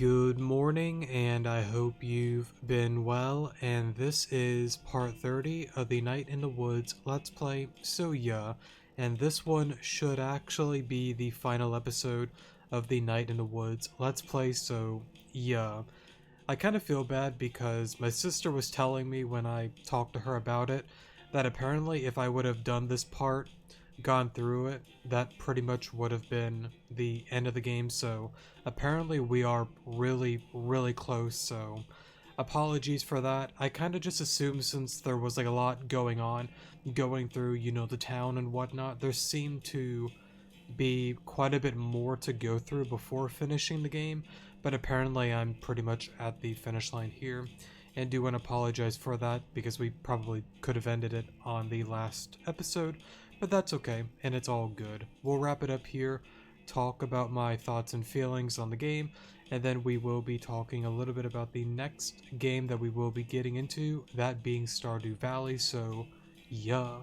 Good morning, and I hope you've been well. And this is part 30 of the Night in the Woods Let's Play. So, yeah, and this one should actually be the final episode of the Night in the Woods Let's Play. So, yeah, I kind of feel bad because my sister was telling me when I talked to her about it that apparently if I would have done this part, gone through it, that pretty much would have been the end of the game. So apparently we are really close. So apologies for that. I kind of just assumed since there was like a lot going on, going through, the town and whatnot, there seemed to be quite a bit more to go through before finishing the game, but apparently I'm pretty much at the finish line here, and do want to apologize for that because we probably could have ended it on the last episode, but that's okay, and it's all good. We'll wrap it up here, talk about my thoughts and feelings on the game, and then we will be talking a little bit about the next game that we will be getting into, that being Stardew Valley, so yeah.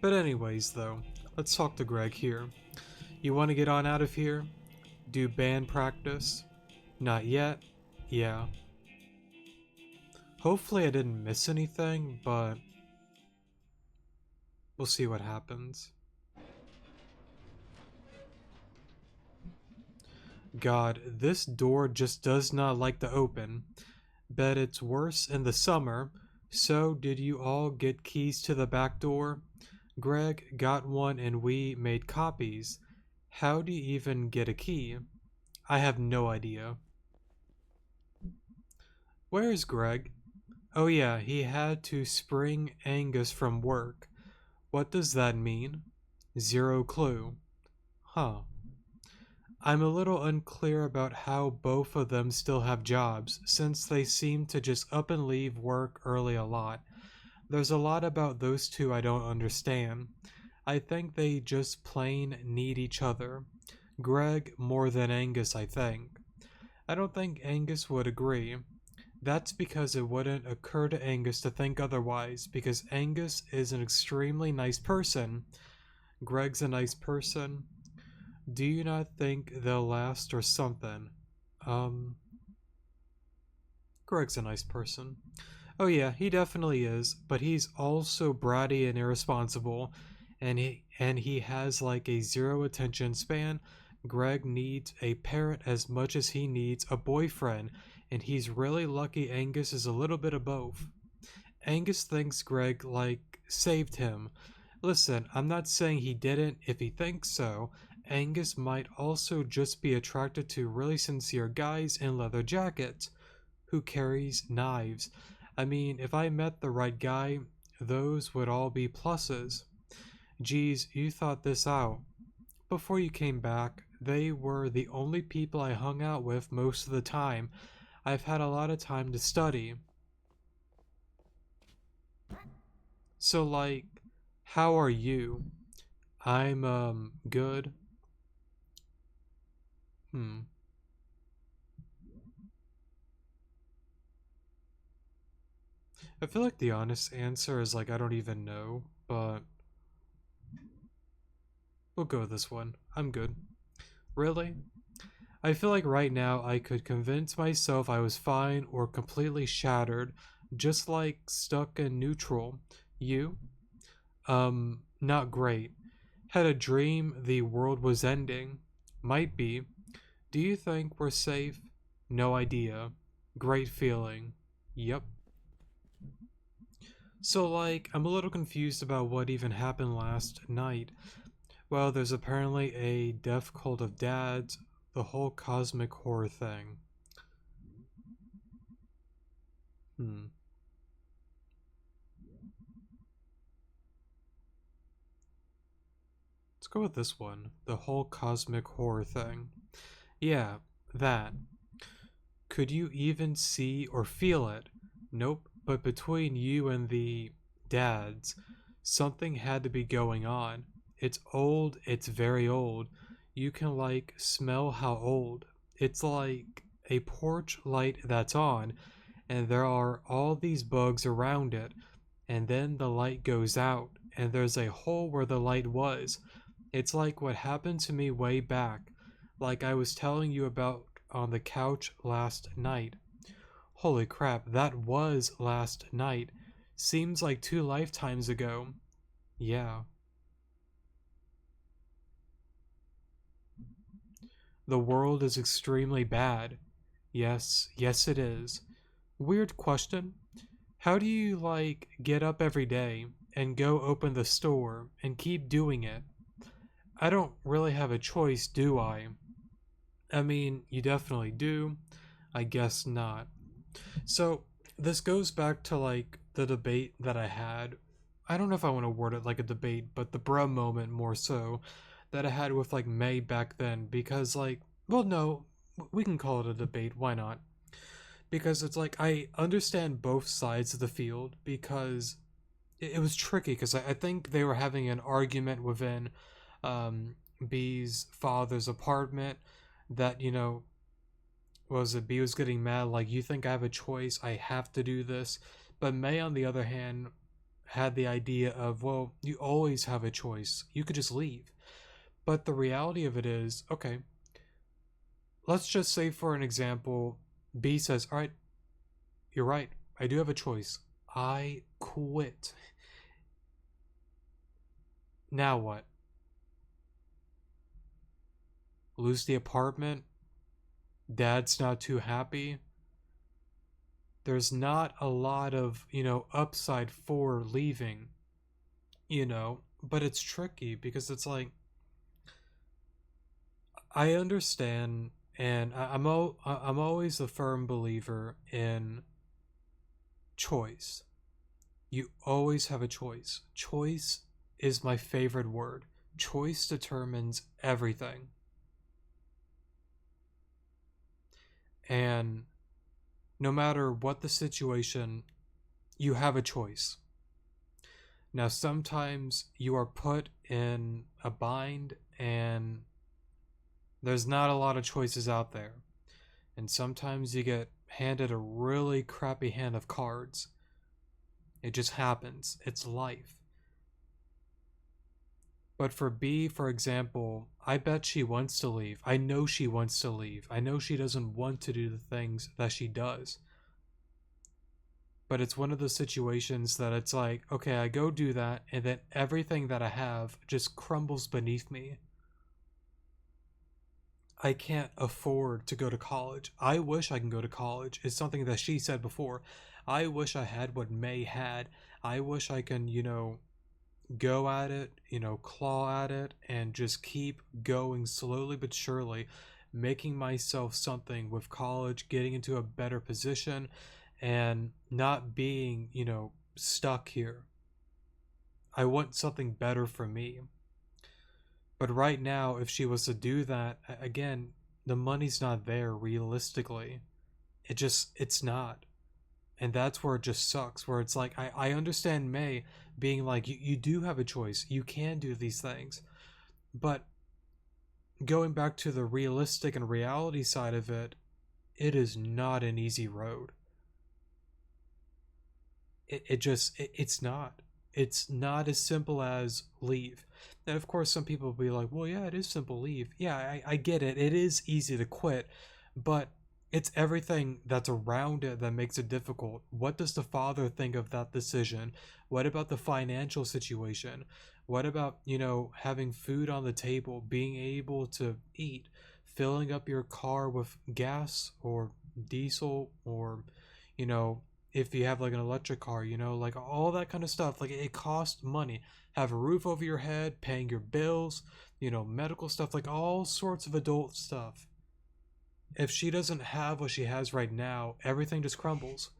But anyways though, let's talk to Greg here. You want to get on out of here? Do band practice? Not yet? Yeah. Hopefully I didn't miss anything, but we'll see what happens. God, this door just does not like to open. Bet it's worse in the summer. So, did you all get keys to the back door? Greg got one and we made copies. How do you even get a key? I have no idea. Where is Greg? Oh yeah, he had to spring Angus from work. What does that mean? Zero clue. Huh. I'm a little unclear about how both of them still have jobs, since they seem to just up and leave work early a lot. There's a lot about those two I don't understand. I think they just plain need each other. Greg more than Angus, I think. I don't think Angus would agree. That's because it wouldn't occur to Angus to think otherwise, because Angus is an extremely nice person. Greg's a nice person. Do you not think they'll last or something? Um, Greg's a nice person. Oh yeah, he definitely is, but he's also bratty and irresponsible, and he has like a zero attention span. Greg needs a parrot as much as he needs a boyfriend, and he's really lucky Angus is a little bit of both. Angus thinks Greg, like, saved him. Listen, I'm not saying he didn't if he thinks so. Angus might also just be attracted to really sincere guys in leather jackets who carries knives. I mean, if I met the right guy, those would all be pluses. Geez, you thought this out. Before you came back, they were the only people I hung out with most of the time. I've had a lot of time to study. So, like, how are you? I'm, good. Hmm. I feel like the honest answer is like, I don't even know, but we'll go with this one. I'm good. Really? I feel like right now I could convince myself I was fine or completely shattered, just like stuck in neutral. You? Not great. Had a dream the world was ending. Might be. Do you think we're safe? No idea. Great feeling. Yep. So, like, I'm a little confused about what even happened last night. Well, there's apparently a death cult of dads, the whole cosmic horror thing. Hmm. Let's go with this one. The whole cosmic horror thing. Yeah, that. Could you even see or feel it? Nope, but between you and the dads, something had to be going on. It's old, it's very old. You can like smell how old. It's like a porch light that's on, and there are all these bugs around it, and then the light goes out, and there's a hole where the light was. It's like what happened to me way back, like I was telling you about on the couch last night. Holy crap, that was last night. Seems like 2 lifetimes ago. Yeah. The world is extremely bad. Yes, yes, it is. Weird question. How do you, like, get up every day and go open the store and keep doing it? I don't really have a choice, do I? I mean, you definitely do. I guess not. So, this goes back to, like, the debate that I had. I don't know if I want to word it like a debate, but the bruh moment more so that I had with, like, May back then. Because, like, well, no, we can call it a debate. Why not? Because it's like, I understand both sides of the field because it was tricky because I think they were having an argument within um, B's father's apartment that, was it B was getting mad, like, you think I have a choice? I have to do this. But May, on the other hand, had the idea of, well, you always have a choice. You could just leave. But the reality of it is, okay, let's just say for an example, B says, all right, you're right. I do have a choice. I quit. Now what? Lose the apartment? Dad's not too happy? There's not a lot of, upside for leaving, but it's tricky because it's like, I understand, and I'm always a firm believer in choice. You always have a choice. Choice is my favorite word. Choice determines everything. And no matter what the situation, you have a choice. Now, sometimes you are put in a bind and there's not a lot of choices out there. And sometimes you get handed a really crappy hand of cards. It just happens. It's life. But for B, for example, I bet she wants to leave. I know she wants to leave. I know she doesn't want to do the things that she does. But it's one of those situations that it's like, okay, I go do that, and then everything that I have just crumbles beneath me. I can't afford to go to college. I wish I can go to college. It's something that she said before. I wish I had what May had. I wish I can, go at it, claw at it, and just keep going slowly but surely, making myself something with college, getting into a better position, and not being, stuck here. I want something better for me. But right now, if she was to do that, again, the money's not there realistically. It's not. And that's where it just sucks, where it's like, I understand May being like, you do have a choice. You can do these things. But going back to the realistic and reality side of it, it is not an easy road. It's not. It's not as simple as leave. And of course, some people will be like, well, yeah, it is simple, leave. Yeah, I get it. It is easy to quit, but it's everything that's around it that makes it difficult. What does the father think of that decision? What about the financial situation? What about, having food on the table, being able to eat, filling up your car with gas or diesel, or, you know, if you have like an electric car, like all that kind of stuff. Like, it costs money. Have a roof over your head, paying your bills, medical stuff, like all sorts of adult stuff. If she doesn't have what she has right now, everything just crumbles.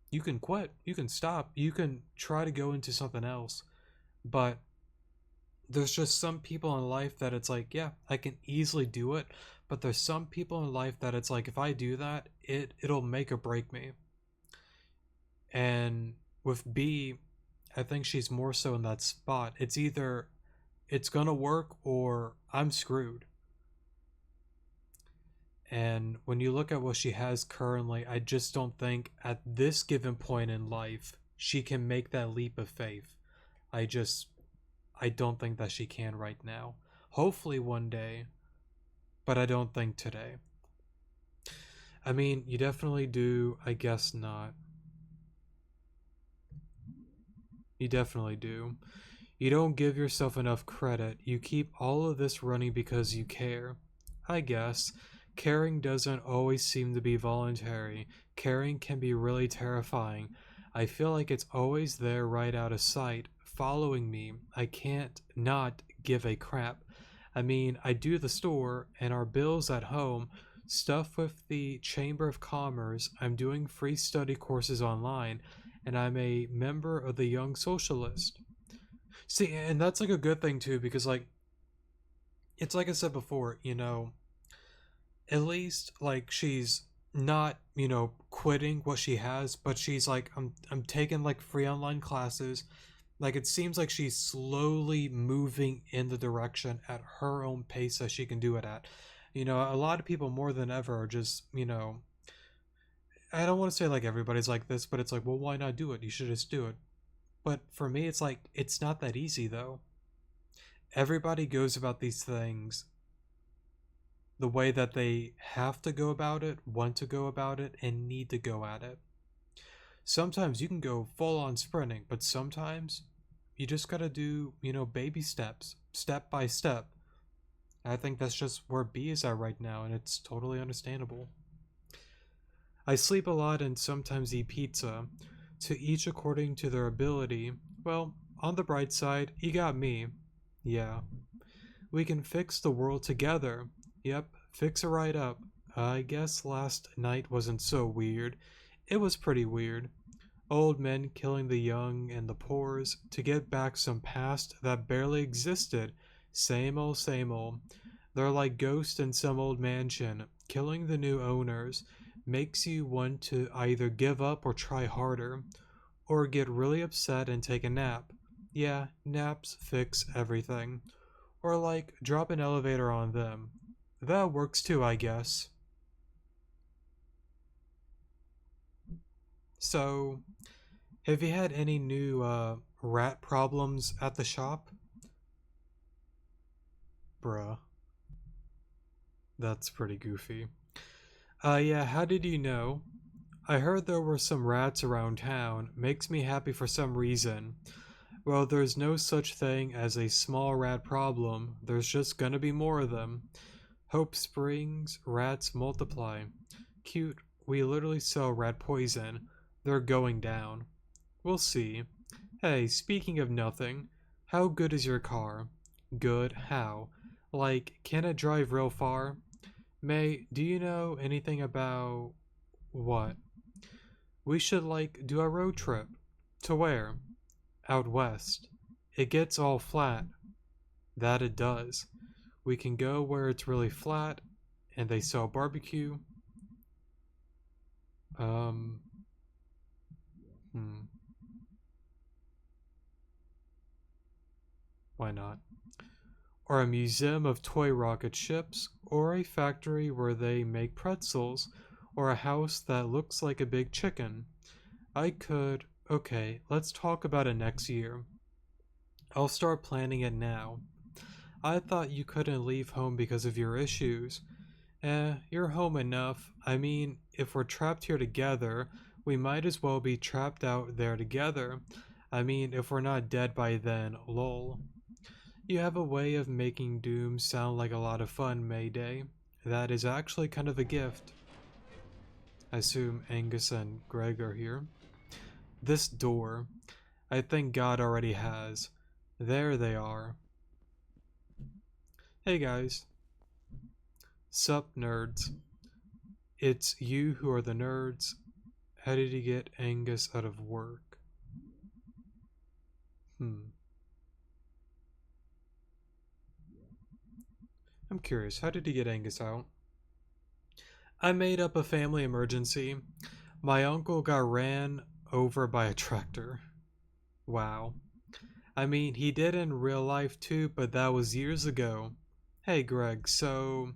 You can quit, you can stop, you can try to go into something else, but there's just some people in life that it's like, yeah, I can easily do it, but there's some people in life that it's like, if I do that, it'll make or break me. And with B, I think she's more so in that spot. It's either it's gonna work or I'm screwed. And when you look at what she has currently, I just don't think at this given point in life she can make that leap of faith. I just I don't think that she can right now. Hopefully one day, but I don't think today. I mean, you definitely do. I guess not. You definitely do. You don't give yourself enough credit. You keep all of this running because you care. I guess. Caring doesn't always seem to be voluntary. Caring can be really terrifying. I feel like it's always there right out of sight, following me. I can't not give a crap. I mean, I do the store and our bills at home, stuff with the Chamber of Commerce. I'm doing free study courses online, and I'm a member of the Young Socialist. See, and that's like a good thing too, because like it's like I said before, at least like she's not, quitting what she has, but she's like, I'm taking like free online classes. Like it seems like she's slowly moving in the direction at her own pace that she can do it at. A lot of people more than ever are just, I don't want to say like everybody's like this, but it's like, well, why not do it? You should just do it. But for me, it's like, it's not that easy though. Everybody goes about these things the way that they have to go about it, want to go about it, and need to go at it. Sometimes you can go full on sprinting, but sometimes you just gotta do, baby steps, step by step. I think that's just where B is at right now, and it's totally understandable. I sleep a lot and sometimes eat pizza, to each according to their ability. Well, on the bright side, you got me. Yeah. We can fix the world together. Yep, fix it right up. I guess last night wasn't so weird. It was pretty weird. Old men killing the young and the poors to get back some past that barely existed. Same old, same old. They're like ghosts in some old mansion. Killing the new owners makes you want to either give up or try harder, or get really upset and take a nap. Yeah, naps fix everything. Or like drop an elevator on them. That works too, I guess. So, have you had any new rat problems at the shop? Bruh, that's pretty goofy. Yeah, how did you know? I heard there were some rats around town. Makes me happy for some reason. Well, there's no such thing as a small rat problem. There's just gonna be more of them. Hope Springs, rats multiply. Cute, we literally sell rat poison. They're going down. We'll see. Hey, speaking of nothing, how good is your car? Good, how? Like, can it drive real far? May, do you know anything about what? We should like do a road trip. To where? Out west. It gets all flat. That it does. We can go where it's really flat and they sell barbecue. Um, hmm, why not? Or a museum of toy rocket ships, or a factory where they make pretzels, or a house that looks like a big chicken. I could. Okay, let's talk about it next year. I'll start planning it now. I thought you couldn't leave home because of your issues. You're home enough. I mean, if we're trapped here together, we might as well be trapped out there together. I mean, if we're not dead by then, lol. You have a way of making Doom sound like a lot of fun, Mayday. That is actually kind of a gift. I assume Angus and Greg are here. This door, I think God already has. There they are. Hey guys. Sup, nerds. It's you who are the nerds. How did he get Angus out of work? I'm curious, how did he get Angus out? I made up a family emergency. My uncle got ran over by a tractor. Wow. I mean, he did in real life too, but that was years ago. Hey, Greg, so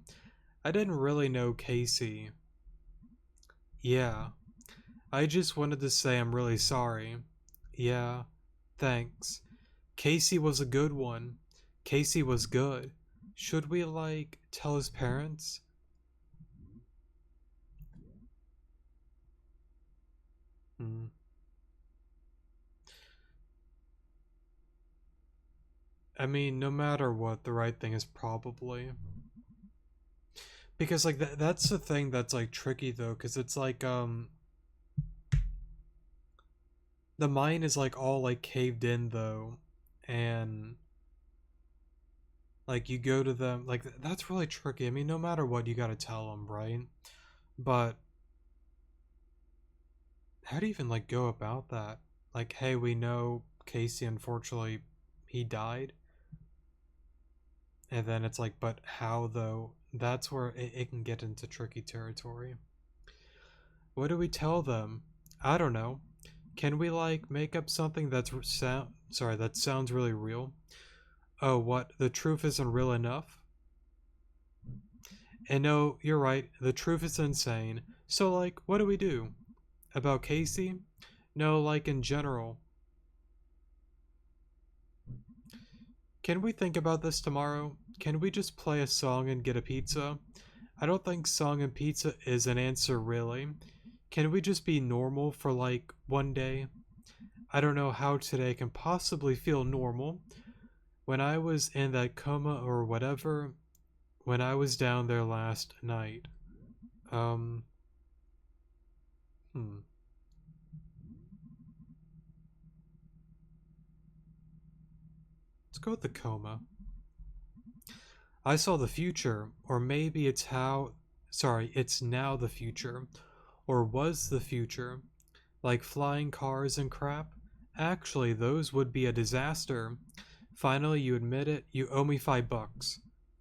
I didn't really know Casey. Yeah, I just wanted to say I'm really sorry. Yeah, thanks. Casey was a good one. Casey was good. Should we, like, tell his parents? I mean, no matter what, the right thing is probably. Because, like, that's the thing that's, like, tricky, though, because it's like, the mine is, like, all, like, caved in, though, and, like, you go to them, like, that's really tricky. I mean, no matter what, you gotta tell them, right? But how do you even, like, go about that? Like, hey, we know Casey, unfortunately, he died. And then it's like, but how though? That's where it can get into tricky territory. What do we tell them? I don't know. Can we like make up something that's sorry, that sounds really real? Oh, what? The truth isn't real enough? And no, you're right. The truth is insane. So like, what do we do? About Casey? No, like in general. Can we think about this tomorrow? Can we just play a song and get a pizza? I don't think song and pizza is an answer, really. Can we just be normal for like one day? I don't know how today can possibly feel normal. When I was in that coma or whatever, when I was down there last night. Um, hmm. Let's go with the coma. I saw the future, or maybe it's how. Sorry, it's now the future. Or was the future. Like flying cars and crap. Actually, those would be a disaster. Finally, you admit it. You owe me $5.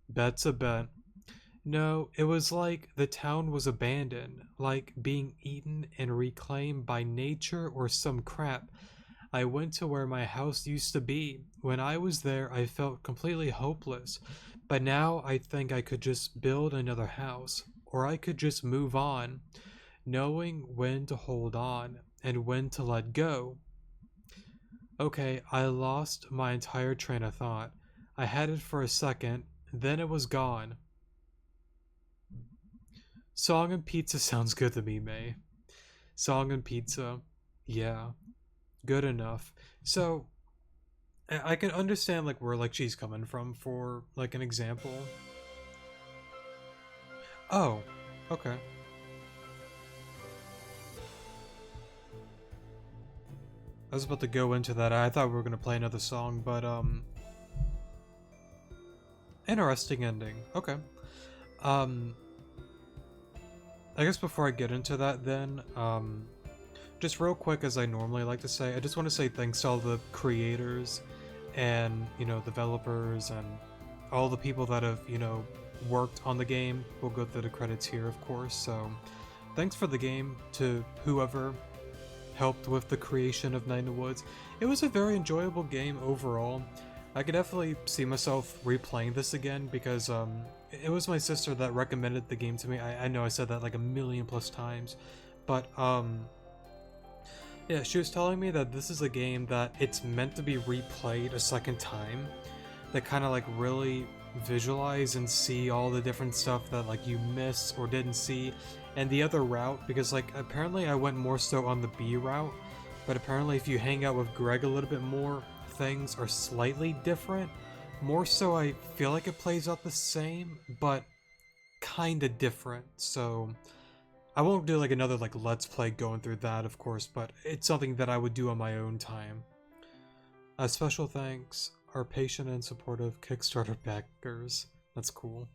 Bet's a bet. No, it was like the town was abandoned, like being eaten and reclaimed by nature or some crap. I went to where my house used to be. When I was there, I felt completely hopeless. But now I think I could just build another house, or I could just move on, knowing when to hold on and when to let go. Okay, I lost my entire train of thought. I had it for a second, then it was gone. Song and pizza sounds good to me, May. Song and pizza. Yeah, good enough. So, I can understand like where like she's coming from for like an example. Oh, okay. I was about to go into that. I thought we were gonna play another song, but interesting ending. Okay. Um, I guess before I get into that, then just real quick, as I normally like to say, I just want to say thanks to all the creators and developers and all the people that have worked on the game. We'll go through the credits here, of course. So thanks for the game to whoever helped with the creation of Night in the Woods. It was a very enjoyable game overall. I could definitely see myself replaying this again because it was my sister that recommended the game to me. I know I said that like a million plus times, but yeah, she was telling me that this is a game that it's meant to be replayed a second time, that kind of like really visualize and see all the different stuff that like you missed or didn't see, and the other route, because like apparently I went more so on the B route, but apparently if you hang out with Greg a little bit more, things are slightly different. More so, I feel like it plays out the same, but kind of different. So I won't do like another like let's play going through that, of course, but it's something that I would do on my own time. Special thanks our patient and supportive Kickstarter backers. That's cool.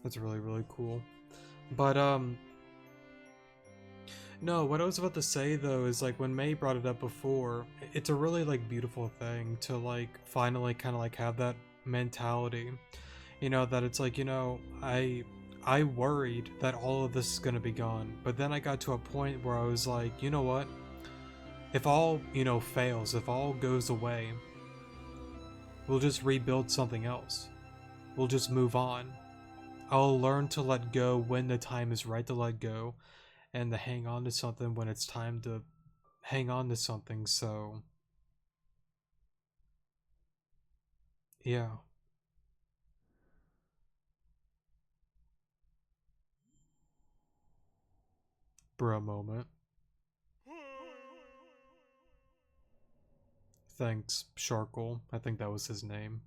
That's really really cool. But no, what I was about to say though is like when May brought it up before, it's a really like beautiful thing to like finally kind of like have that mentality. That it's like, I worried that all of this is going to be gone, but then I got to a point where I was like, you know what? If all, fails, if all goes away, we'll just rebuild something else. We'll just move on. I'll learn to let go when the time is right to let go and to hang on to something when it's time to hang on to something. So, yeah, bro moment. Thanks, Sharkle. I think that was his name.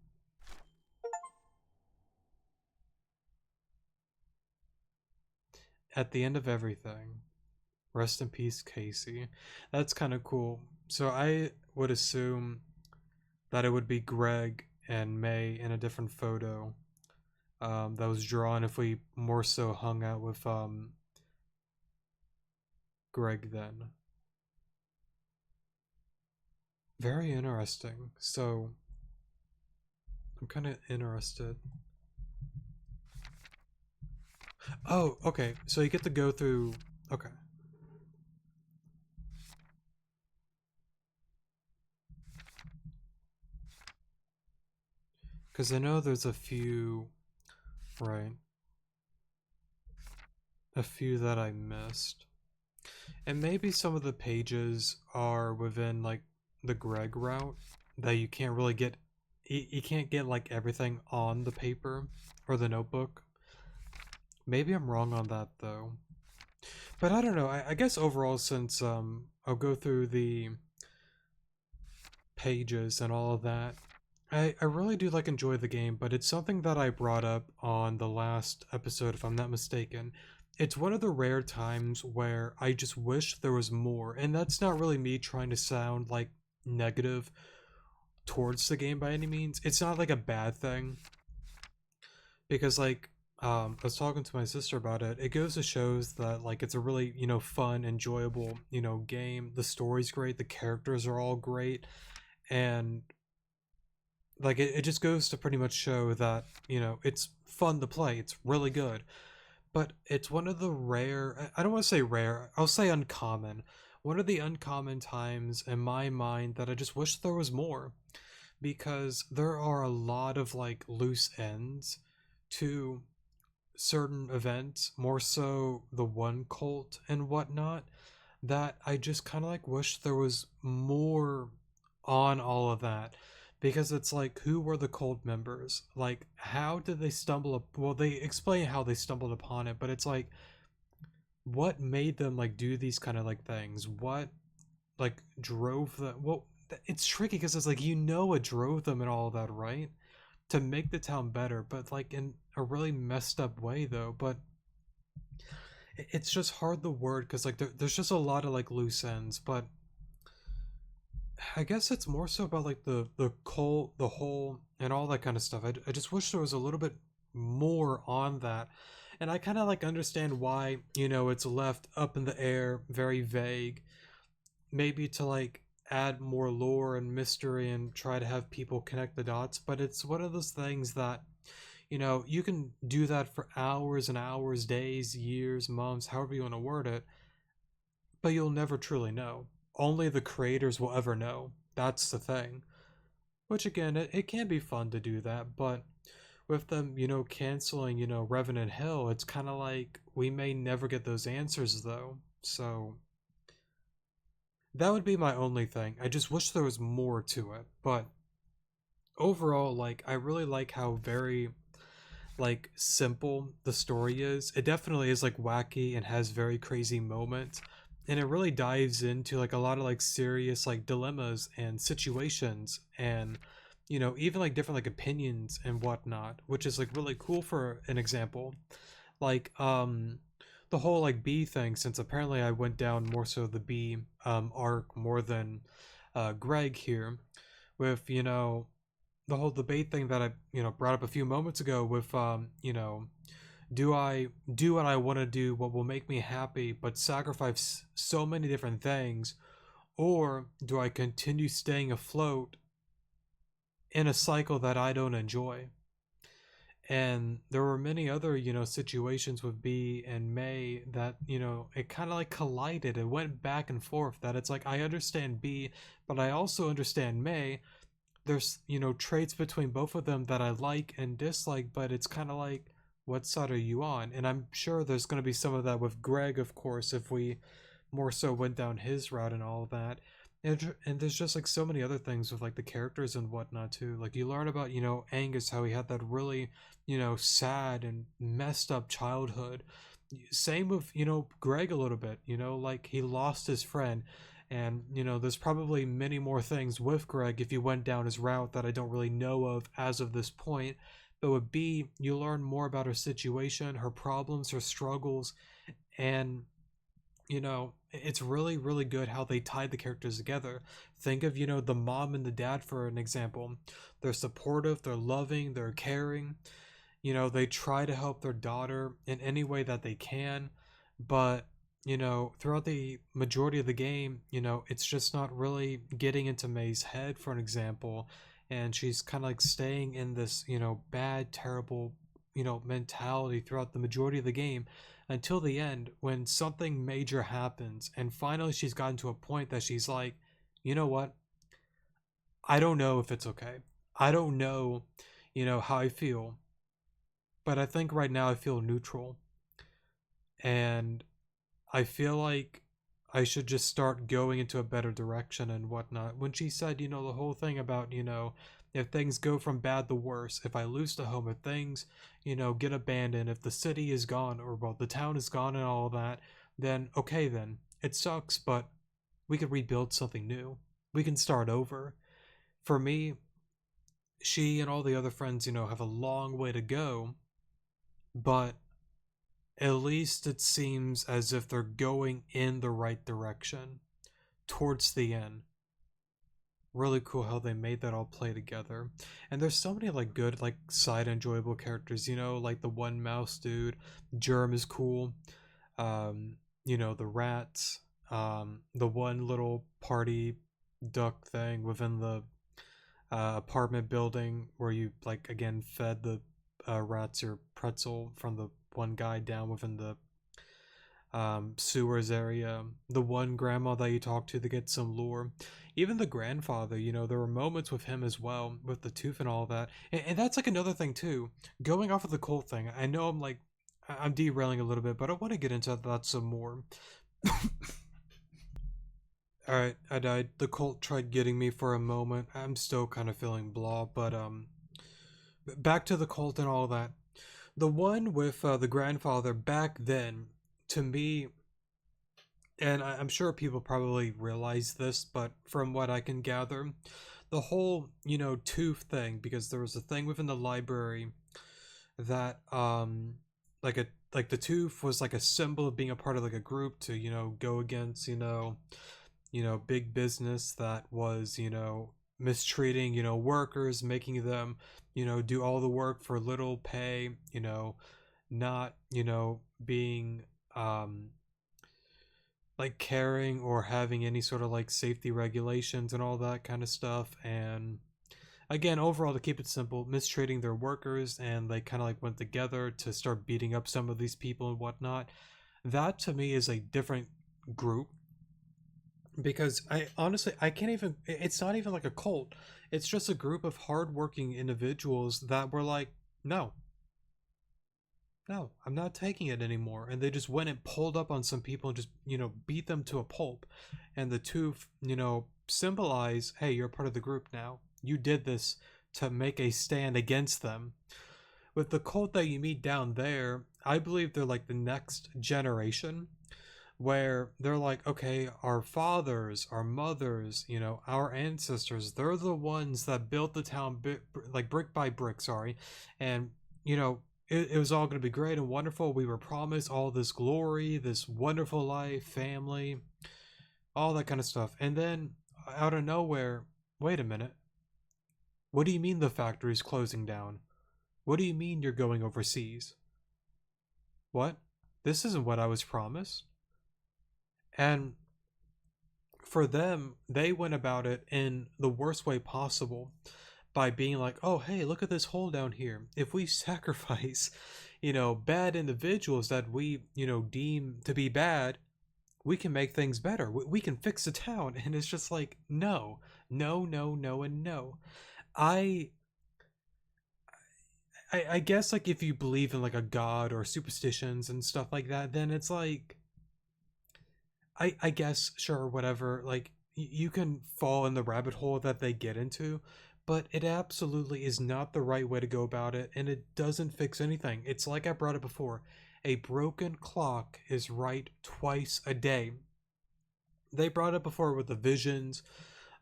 At the end of everything, rest in peace, Casey. That's kind of cool. So I would assume that it would be Greg and May in a different photo that was drawn if we more so hung out with Greg then. Very interesting. So I'm kind of interested. Oh, okay. So you get to go through. Okay. Because I know there's a few. Right. A few that I missed. And maybe some of the pages are within like the Greg route that you can't really get. You can't get like everything on the paper or the notebook. Maybe I'm wrong on that though. But I don't know. I guess overall, since I'll go through the pages and all of that, I really do like enjoy the game, but it's something that I brought up on the last episode, if I'm not mistaken. It's one of the rare times where I just wish there was more, and that's not really me trying to sound like negative towards the game by any means. It's not like a bad thing because like I was talking to my sister about it. It goes to shows that like it's a really, fun, enjoyable, game. The story's great, the characters are all great, and like it just goes to pretty much show that, it's fun to play. It's really good. But it's one of the rare, I don't want to say rare, I'll say uncommon. One of the uncommon times in my mind that I just wish there was more, because there are a lot of like loose ends to certain events, more so the one cult and whatnot, that I just kind of like wish there was more on all of that. Because it's like, who were the cult members? Like, how did they stumble up? Well, they explain how they stumbled upon it, but it's like, what made them like do these kind of like things? What like drove them? Well, it's tricky because it's like, what drove them and all of that, right? To make the town better, but like in a really messed up way though. But it's just hard the word because like there's just a lot of like loose ends. But I guess it's more so about like the coal, the hole, and all that kind of stuff. I just wish there was a little bit more on that, and I kind of like understand why, it's left up in the air, very vague, maybe to like add more lore and mystery and try to have people connect the dots. But it's one of those things that, you can do that for hours and hours, days, years, months, however you want to word it, but you'll never truly know. Only the creators will ever know. That's the thing. Which again, it can be fun to do that, but with them, canceling, Revenant Hill, it's kind of like we may never get those answers though. So that would be my only thing. I just wish there was more to it. But overall, like I really like how very like simple the story is. It definitely is like wacky and has very crazy moments. And it really dives into like a lot of like serious like dilemmas and situations and, even like different like opinions and whatnot, which is like really cool. For an example, like the whole like B thing, since apparently I went down more so the B arc more than Greg here, with, the whole debate thing that I, brought up a few moments ago with, do I do what I want to do, what will make me happy, but sacrifice so many different things, or do I continue staying afloat in a cycle that I don't enjoy? And there were many other, situations with B and May that, it kind of like collided. It went back and forth. That it's like, I understand B, but I also understand May. There's, traits between both of them that I like and dislike, but it's kind of like, what side are you on? And I'm sure there's going to be some of that with Greg, of course, if we more so went down his route and all of that. And there's just like so many other things with like the characters and whatnot too. Like you learn about, Angus, how he had that really, sad and messed up childhood. Same with, Greg a little bit, like he lost his friend. And, there's probably many more things with Greg if you went down his route that I don't really know of as of this point. But with B, you learn more about her situation, her problems, her struggles, and it's really, really good how they tied the characters together. Think of, the mom and the dad for an example. They're supportive, they're loving, they're caring. They try to help their daughter in any way that they can, but throughout the majority of the game, it's just not really getting into May's head, for an example, and she's kind of like staying in this, bad, terrible, mentality throughout the majority of the game until the end when something major happens, and finally she's gotten to a point that she's like, you know what? I don't know if it's okay. I don't know, how I feel, but I think right now I feel neutral, and I feel like I should just start going into a better direction and whatnot. When she said, the whole thing about, if things go from bad to worse, if I lose the home, if things, get abandoned, if the city is gone, or well, the town is gone and all that, then okay, then it sucks, but we could rebuild something new. We can start over. For me, she and all the other friends, have a long way to go, but at least it seems as if they're going in the right direction towards the end. Really cool how they made that all play together. And there's so many like good, like side enjoyable characters, like the one mouse dude. Germ is cool. The rats, the one little party duck thing within the apartment building where you like again fed the rats your pretzel from the one guy down within the sewers area, the one grandma that you talk to get some lore, even the grandfather. There were moments with him as well, with the tooth and all that. And that's like another thing too. Going off of the cult thing, I know I'm derailing a little bit, but I want to get into that some more. All right, I died. The cult tried getting me for a moment. I'm still kind of feeling blah, but back to the cult and all that. The one with the grandfather back then, to me, and I'm sure people probably realize this, but from what I can gather, the whole, tooth thing, because there was a thing within the library that, like the tooth was like a symbol of being a part of like a group to, go against, big business that was, mistreating, workers, making them, do all the work for little pay, not, being, like caring or having any sort of like safety regulations and all that kind of stuff. And again, overall, to keep it simple, mistreating their workers, and they kind of like went together to start beating up some of these people and whatnot. That to me is a different group, because I honestly I can't even, it's not even like a cult. It's just a group of hardworking individuals that were like, no, no, I'm not taking it anymore. And they just went and pulled up on some people and just, beat them to a pulp. And the two, symbolize, hey, you're part of the group now. You did this to make a stand against them. With the cult that you meet down there, I believe they're like the next generation, where they're like, okay, our fathers, our mothers, our ancestors, they're the ones that built the town like brick by brick, sorry. And, it was all going to be great and wonderful. We were promised all this glory, this wonderful life, family, all that kind of stuff. And then out of nowhere, wait a minute. What do you mean the factory's closing down? What do you mean you're going overseas? What? This isn't what I was promised. And for them, they went about it in the worst way possible by being like, oh, hey, look at this hole down here. If we sacrifice, bad individuals that we, deem to be bad, we can make things better. We can fix the town. And it's just like, no, no, no, no, and no. I, I guess like if you believe in like a god or superstitions and stuff like that, then it's like, I guess sure, whatever, like you can fall in the rabbit hole that they get into, but it absolutely is not the right way to go about it, and it doesn't fix anything. It's like I brought it before. A broken clock is right twice a day. they brought it before with the visions.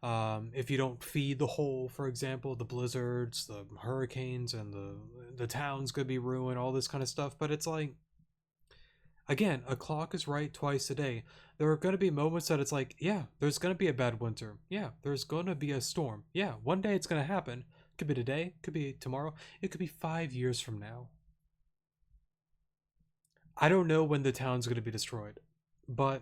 If you don't feed the whole, for example, the blizzards, the hurricanes, and the town's gonna be ruined, all this kind of stuff. But it's like, again, a clock is right twice a day. There are gonna be moments that it's like, yeah, there's gonna be a bad winter. Yeah, there's gonna be a storm. Yeah, one day it's gonna happen. Could be today, could be tomorrow, it could be 5 years from now. I don't know when the town's gonna be destroyed, but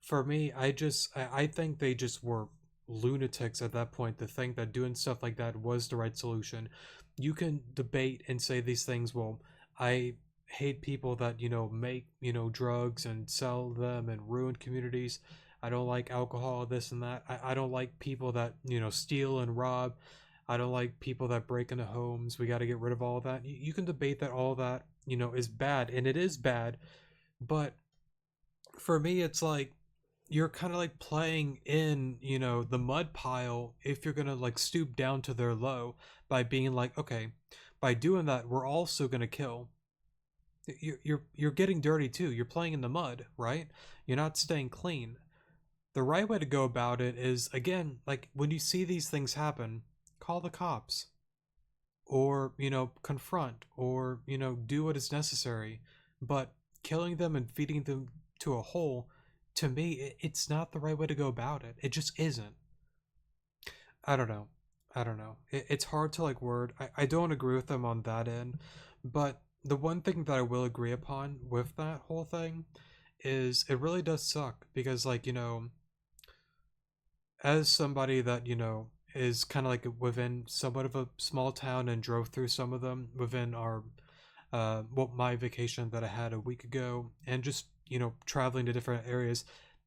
for me, I think they just were lunatics at that point to think that doing stuff like that was the right solution. You can debate and say these things. Well, I hate people that make drugs and sell them and ruin communities. I don't like alcohol, this and that. I don't like people that steal and rob. I don't like people that break into homes. We got to get rid of all that. You can debate that all that is bad, and it is bad. But for me, it's like you're kind of like playing in the mud pile if you're gonna like stoop down to their low by being like, okay, by doing that we're also gonna kill. You're getting dirty too. You're playing in the mud, right? You're not staying clean. The right way to go about it is, again, like when you see these things happen, call the cops, or confront, or do what is necessary. But killing them and feeding them to a hole, to me, it's not the right way to go about it. It just isn't. I don't know. I don't know. It's hard to like word. I don't agree with them on that end, but the one thing that I will agree upon with that whole thing is it really does suck because, like, as somebody that is kind of like within somewhat of a small town and drove through some of them within our my vacation that I had a week ago, and just traveling to different areas,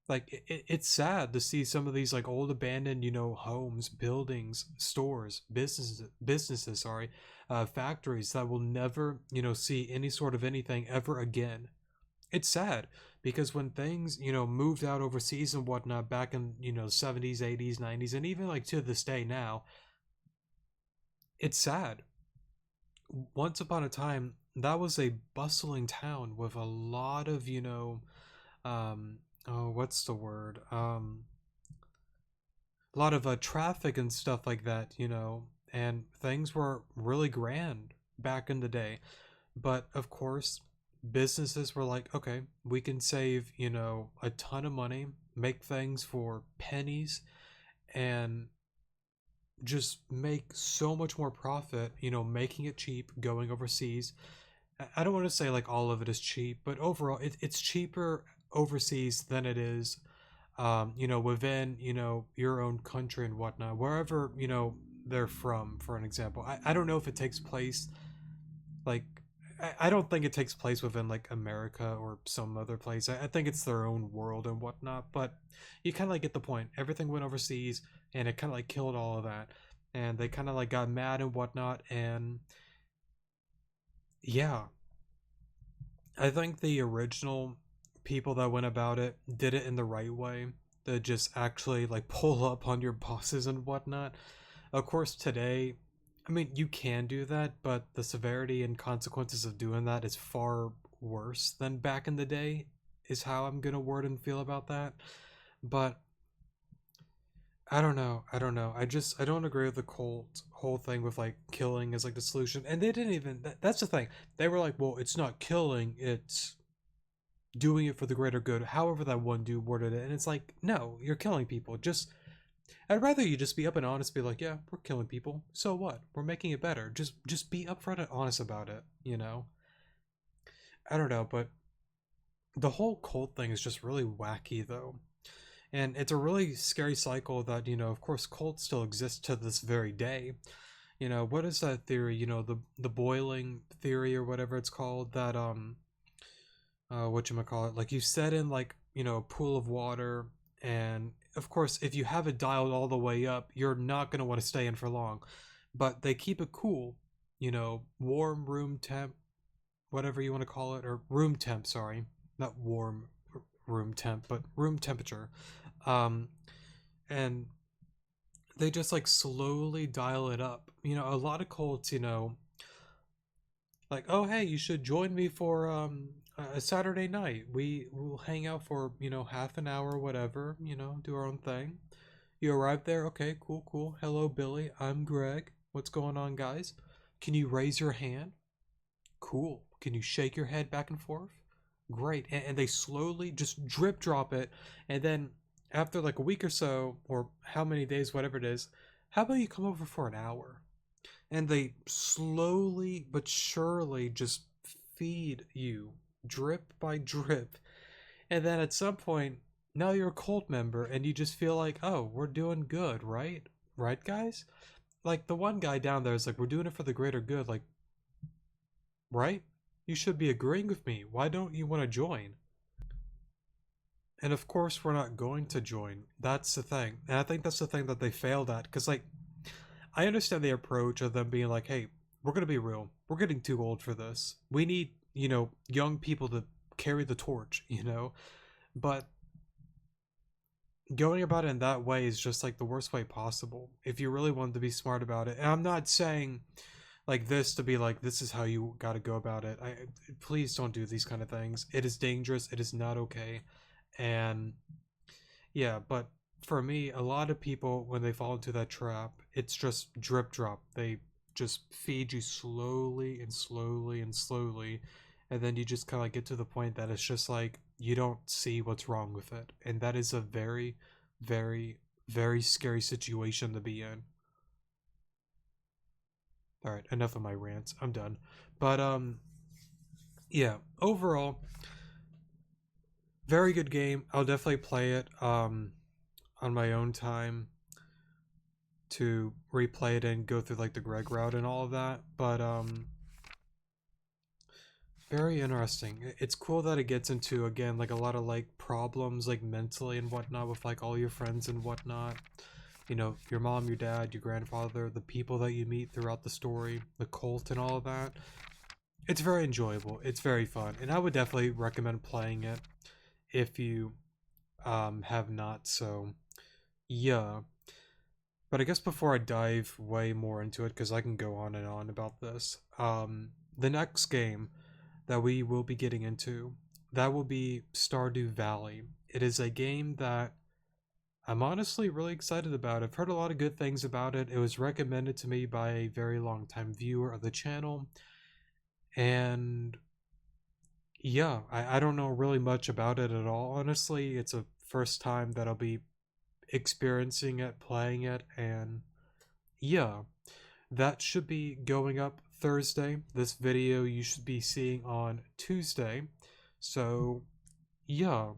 like it's sad to see some of these like old abandoned homes, buildings, stores, businesses, sorry, factories that will never see any sort of anything ever again. It's sad because when things moved out overseas and whatnot back in 70s, 80s, 90s, and even like to this day now, it's sad. Once upon a time that was a bustling town with a lot of oh, what's the word, a lot of traffic and stuff like that, and things were really grand back in the day. But of course, businesses were like, okay, we can save a ton of money, make things for pennies, and just make so much more profit, making it cheap, going overseas. I don't want to say like all of it is cheap, but overall it's cheaper overseas than it is within your own country and whatnot, wherever they're from. For an example, I don't know if it takes place like, I don't think it takes place within like America or some other place. I think it's their own world and whatnot. But you kind of like get the point. Everything went overseas, and it kind of like killed all of that, and they kind of like got mad and whatnot. And yeah, I think the original people that went about it did it in the right way. To just actually like pull up on your bosses and whatnot. Of course, today, I mean, you can do that, but the severity and consequences of doing that is far worse than back in the day, is how I'm gonna word and feel about that. But I don't know. I don't know. I don't agree with the cult whole thing with like killing as like the solution. And they didn't even. That's the thing. They were like, well, it's not killing. It's doing it for the greater good. However, that one dude worded it, and it's like, no, you're killing people. Just I'd rather you just be up and honest, be like, yeah, we're killing people. So what? We're making it better. Just be upfront and honest about it. I don't know, but the whole cult thing is just really wacky though. And it's a really scary cycle that, of course cults still exist to this very day. What is that theory? The boiling theory or whatever it's called, that what you might call it, like you set in like a pool of water, and of course if you have it dialed all the way up you're not going to want to stay in for long, but they keep it cool, warm room temp, whatever you want to call it, or room temp, sorry, not warm room temp but room temperature. um and they just like slowly dial it up. A lot of cults, like, oh hey, you should join me for a Saturday night. We will hang out for, half an hour, whatever, do our own thing. You arrive there, okay, cool, cool. Hello, Billy. I'm Greg. What's going on, guys? Can you raise your hand? Cool. Can you shake your head back and forth? Great. And they slowly just drip drop it. And then after like a week or so, or how many days, whatever it is, how about you come over for an hour? And they slowly but surely just feed you drip by drip. And then at some point, now you're a cult member and you just feel like, oh, we're doing good, right? Right, guys? Like the one guy down there is like, we're doing it for the greater good. Like, right? You should be agreeing with me. Why don't you want to join? And of course, we're not going to join. That's the thing. And I think that's the thing that they failed at. Because, like, I understand the approach of them being like, hey, we're going to be real. We're getting too old for this. We need, young people to carry the torch, But going about it in that way is just like the worst way possible. If you really wanted to be smart about it. And I'm not saying like this to be like this is how you got to go about it. Please don't do these kind of things. It is dangerous. It is not okay. And yeah, but for me, a lot of people when they fall into that trap, it's just drip drop. They just feed you slowly and slowly and slowly, and then you just kind of like get to the point that it's just like you don't see what's wrong with it, and that is a very, very, very scary situation to be in. All right, enough of my rants. I'm done. But yeah, overall, very good game. I'll definitely play it on my own time to replay it and go through like the Greg route and all of that. But very interesting. It's cool that it gets into again like a lot of like problems like mentally and whatnot with like all your friends and whatnot. Your mom, your dad, your grandfather, the people that you meet throughout the story, the cult and all of that. It's very enjoyable. It's very fun. And I would definitely recommend playing it if you have not. So yeah. But I guess before I dive way more into it, because I can go on and on about this, the next game that we will be getting into, that will be Stardew Valley. It is a game that I'm honestly really excited about. I've heard a lot of good things about it. It was recommended to me by a very long time viewer of the channel. And yeah, I don't know really much about it at all. Honestly, it's a first time that I'll be experiencing it, playing it, and yeah, that should be going up Thursday. This video you should be seeing on Tuesday. So, yeah,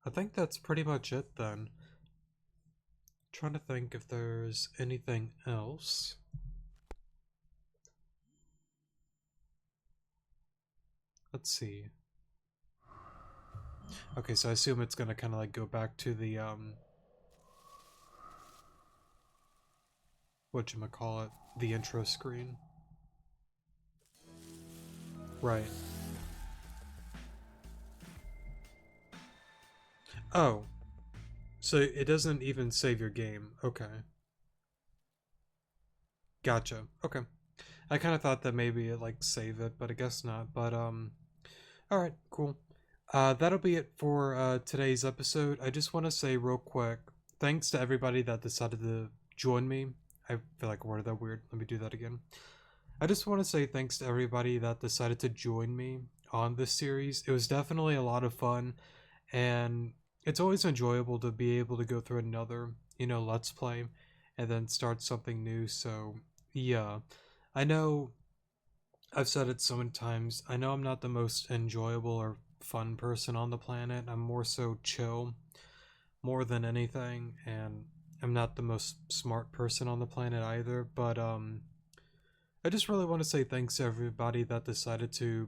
I think that's pretty much it then. Trying to think if there's anything else. Let's see. Okay, so I assume it's gonna kind of like go back to the whatchamacallit, the intro screen. Right. Oh, so it doesn't even save your game. Okay. Gotcha. Okay. I kind of thought that maybe it like save it, but I guess not. But all right, cool. That'll be it for today's episode. I just want to say real quick, thanks to everybody that decided to join me. I feel like I worded that weird. Let me do that again. I just want to say thanks to everybody that decided to join me on this series. It was definitely a lot of fun, and it's always enjoyable to be able to go through another, let's play and then start something new. So, yeah. I know I've said it so many times. I know I'm not the most enjoyable or fun person on the planet. I'm more so chill more than anything, and I'm not the most smart person on the planet either, but I just really want to say thanks to everybody that decided to,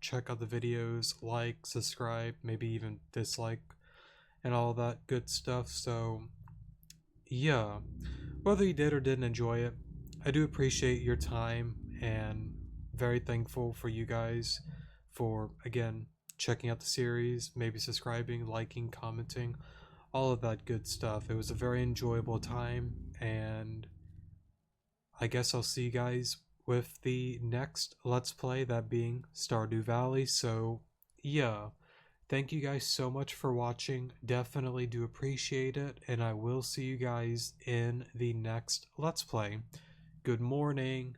check out the videos, like, subscribe, maybe even dislike, and all that good stuff. So, yeah, whether you did or didn't enjoy it, I do appreciate your time and very thankful for you guys for, again, checking out the series, maybe subscribing, liking, commenting, all of that good stuff. It was a very enjoyable time, and I guess I'll see you guys with the next Let's Play, that being Stardew Valley. So, yeah. Thank you guys so much for watching. Definitely do appreciate it, and I will see you guys in the next Let's Play. Good morning.